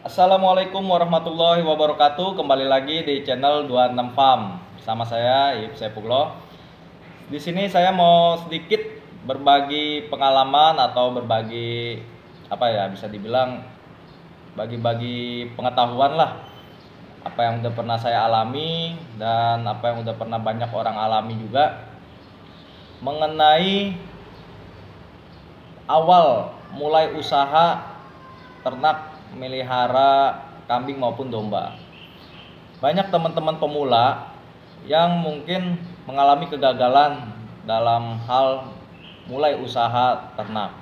Assalamualaikum warahmatullahi wabarakatuh. Kembali lagi di channel 26 Farm. Bersama saya Ip Sepuglo. Di sini saya mau sedikit berbagi pengalaman atau berbagi bisa dibilang bagi-bagi pengetahuan lah. Apa yang udah pernah saya alami dan apa yang udah pernah banyak orang alami juga mengenai awal mulai usaha ternak melihara kambing maupun domba. Banyak teman-teman pemula yang mungkin mengalami kegagalan dalam hal mulai usaha ternak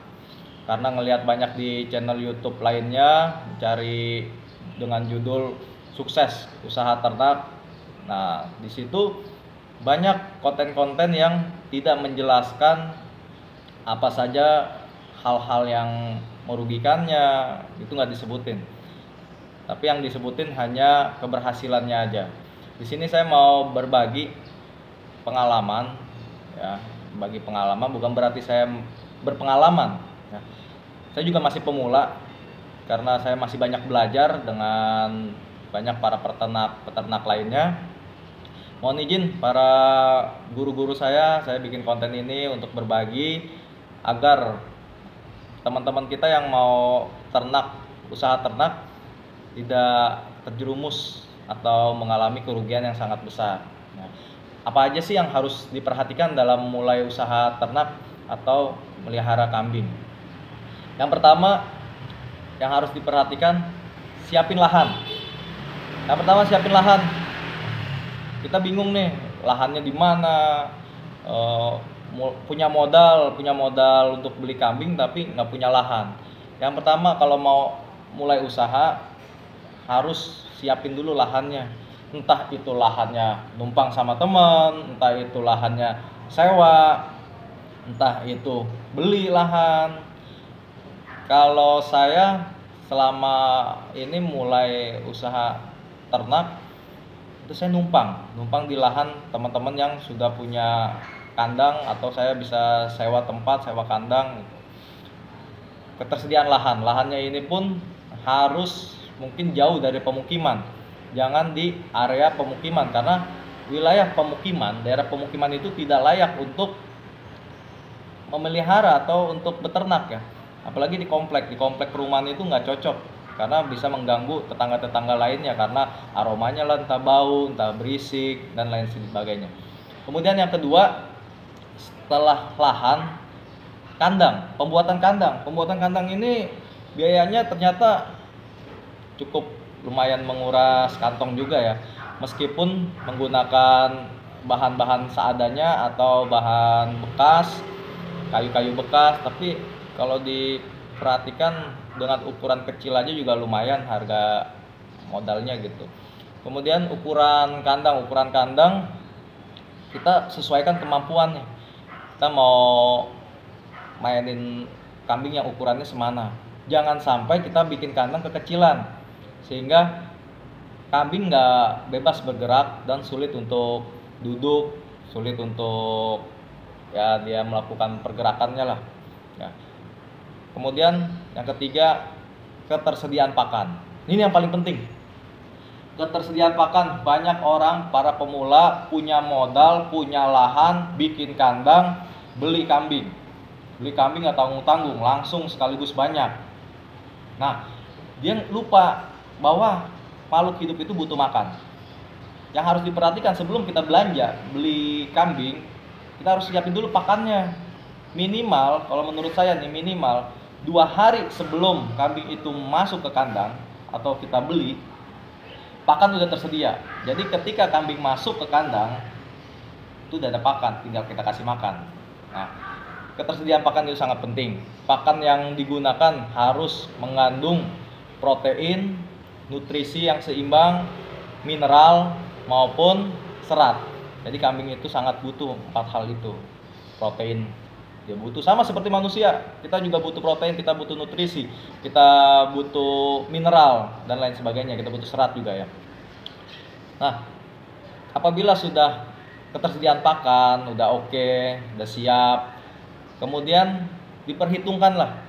karena ngelihat banyak di channel YouTube lainnya mencari dengan judul sukses usaha ternak. Nah, di situ banyak konten-konten yang tidak menjelaskan apa saja hal-hal yang merugikannya, itu nggak disebutin. Tapi yang disebutin hanya keberhasilannya aja. Di sini saya mau berbagi pengalaman, ya, bagi pengalaman bukan berarti saya berpengalaman. Ya. Saya juga masih pemula karena saya masih banyak belajar dengan banyak para peternak lainnya. Mohon izin para guru-guru saya bikin konten ini untuk berbagi agar teman-teman kita yang mau usaha ternak tidak terjerumus atau mengalami kerugian yang sangat besar. Nah, apa aja sih yang harus diperhatikan dalam mulai usaha ternak atau melihara kambing? Yang pertama yang harus diperhatikan, siapin lahan. Yang pertama siapin lahan. Kita bingung nih, lahannya di mana? Punya modal untuk beli kambing tapi nggak punya lahan. Yang pertama kalau mau mulai usaha harus siapin dulu lahannya. Entah itu lahannya numpang sama teman, entah itu lahannya sewa, entah itu beli lahan. Kalau saya selama ini mulai usaha ternak itu saya numpang di lahan teman-teman yang sudah punya kandang, atau saya bisa sewa tempat, sewa kandang. Ketersediaan lahannya ini pun harus mungkin jauh dari pemukiman, jangan di area pemukiman, karena wilayah pemukiman, daerah pemukiman itu tidak layak untuk memelihara atau untuk beternak ya. Apalagi di komplek perumahan itu nggak cocok karena bisa mengganggu tetangga-tetangga lainnya karena aromanya lah, entah bau, entah berisik dan lain sebagainya. Kemudian yang kedua, setelah lahan, pembuatan kandang ini biayanya ternyata cukup lumayan menguras kantong juga ya, meskipun menggunakan bahan-bahan seadanya atau bahan bekas, kayu-kayu bekas, tapi kalau diperhatikan dengan ukuran kecil aja juga lumayan harga modalnya gitu. Kemudian ukuran kandang kita sesuaikan kemampuannya. Kita mau mainin kambing yang ukurannya semana. Jangan sampai kita bikin kandang kekecilan sehingga kambing nggak bebas bergerak dan sulit untuk duduk, sulit untuk ya dia melakukan pergerakannya lah. Ya. Kemudian yang ketiga, ketersediaan pakan. Ini yang paling penting. Ketersediaan pakan. Banyak orang, para pemula punya modal, punya lahan, bikin kandang, beli kambing nggak tanggung-tanggung, langsung sekaligus banyak. Nah, dia lupa bahwa makhluk hidup itu butuh makan. Yang harus diperhatikan sebelum kita belanja beli kambing, kita harus siapin dulu pakannya. Minimal, kalau menurut saya nih, minimal 2 hari sebelum kambing itu masuk ke kandang atau kita beli, pakan sudah tersedia. Jadi ketika kambing masuk ke kandang itu udah ada pakan, tinggal kita kasih makan. Nah, ketersediaan pakan itu sangat penting. Pakan yang digunakan harus mengandung protein, nutrisi yang seimbang, mineral maupun serat. Jadi kambing itu sangat butuh 4 hal itu. Protein dia butuh, sama seperti manusia. Kita juga butuh protein, kita butuh nutrisi, kita butuh mineral dan lain sebagainya. Kita butuh serat juga ya. Nah, apabila sudah ketersediaan pakan udah oke, udah siap, kemudian diperhitungkanlah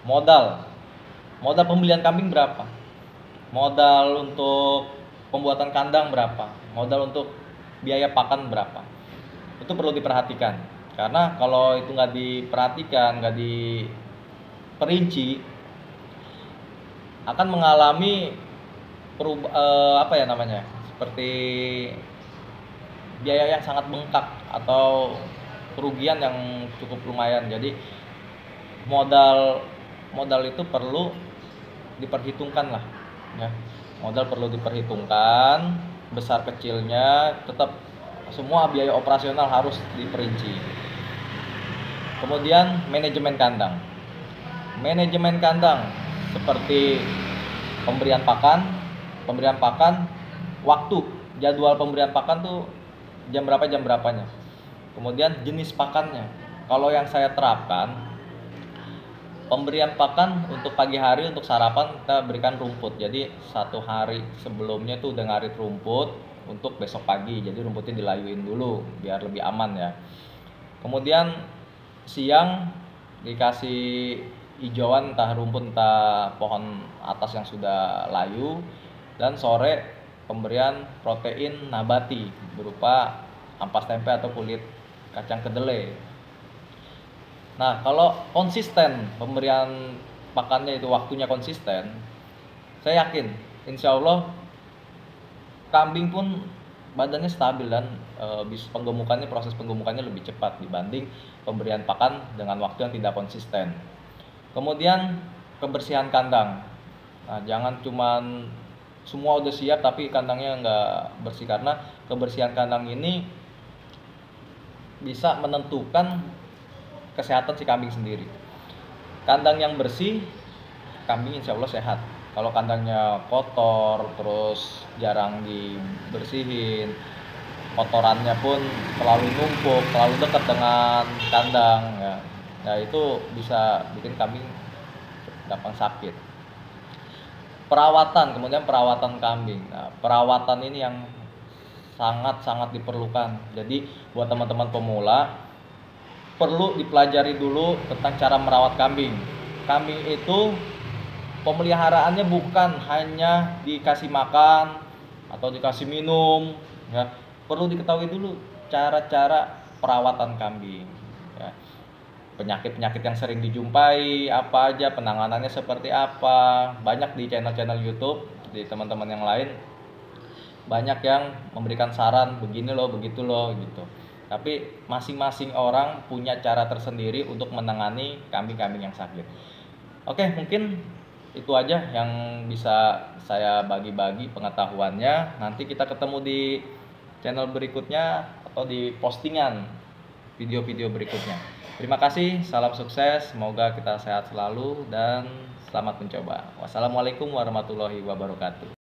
modal pembelian kambing berapa. modal untuk pembuatan kandang berapa, modal untuk biaya pakan berapa. Itu perlu diperhatikan, karena kalau itu nggak diperhatikan, nggak diperinci, akan mengalami seperti biaya yang sangat bengkak atau kerugian yang cukup lumayan. Jadi modal itu perlu diperhitungkan lah ya. Modal perlu diperhitungkan, besar kecilnya tetap semua biaya operasional harus diperinci. Kemudian manajemen kandang. Manajemen kandang seperti pemberian pakan, waktu, jadwal pemberian pakan tuh jam berapanya. Kemudian jenis pakannya. Kalau yang saya terapkan, pemberian pakan untuk pagi hari untuk sarapan kita berikan rumput. Jadi satu hari sebelumnya tuh udah ngarit rumput untuk besok pagi. Jadi rumputnya dilayuin dulu biar lebih aman ya. Kemudian siang dikasih hijauan, entah rumput entah pohon atas yang sudah layu. Dan sore pemberian protein nabati berupa ampas tempe atau kulit kacang kedelai. Nah, kalau konsisten pemberian pakannya itu waktunya konsisten, saya yakin insya Allah kambing pun badannya stabil dan proses penggemukannya lebih cepat dibanding pemberian pakan dengan waktu yang tidak konsisten. Kemudian kebersihan kandang. Nah, jangan cuman semua udah siap tapi kandangnya nggak bersih, karena kebersihan kandang ini bisa menentukan kesehatan si kambing sendiri. Kandang yang bersih, kambing insya Allah sehat. Kalau kandangnya kotor, terus jarang dibersihin, kotorannya pun terlalu numpuk, terlalu dekat dengan kandang ya, itu bisa bikin kambing gampang sakit. Kemudian perawatan kambing. Nah, perawatan ini yang sangat-sangat diperlukan. Jadi buat teman-teman pemula perlu dipelajari dulu tentang cara merawat kambing. Kambing itu pemeliharaannya bukan hanya dikasih makan atau dikasih minum ya. Perlu diketahui dulu cara-cara perawatan kambing ya. Penyakit-penyakit yang sering dijumpai apa aja, penanganannya seperti apa. Banyak di channel-channel YouTube, di teman-teman yang lain banyak yang memberikan saran begini loh, begitu loh gitu. Tapi masing-masing orang punya cara tersendiri untuk menangani kambing-kambing yang sakit. Oke, mungkin itu aja yang bisa saya bagi-bagi pengetahuannya. Nanti kita ketemu di channel berikutnya atau di postingan video-video berikutnya. Terima kasih, salam sukses, semoga kita sehat selalu dan selamat mencoba. Wassalamualaikum warahmatullahi wabarakatuh.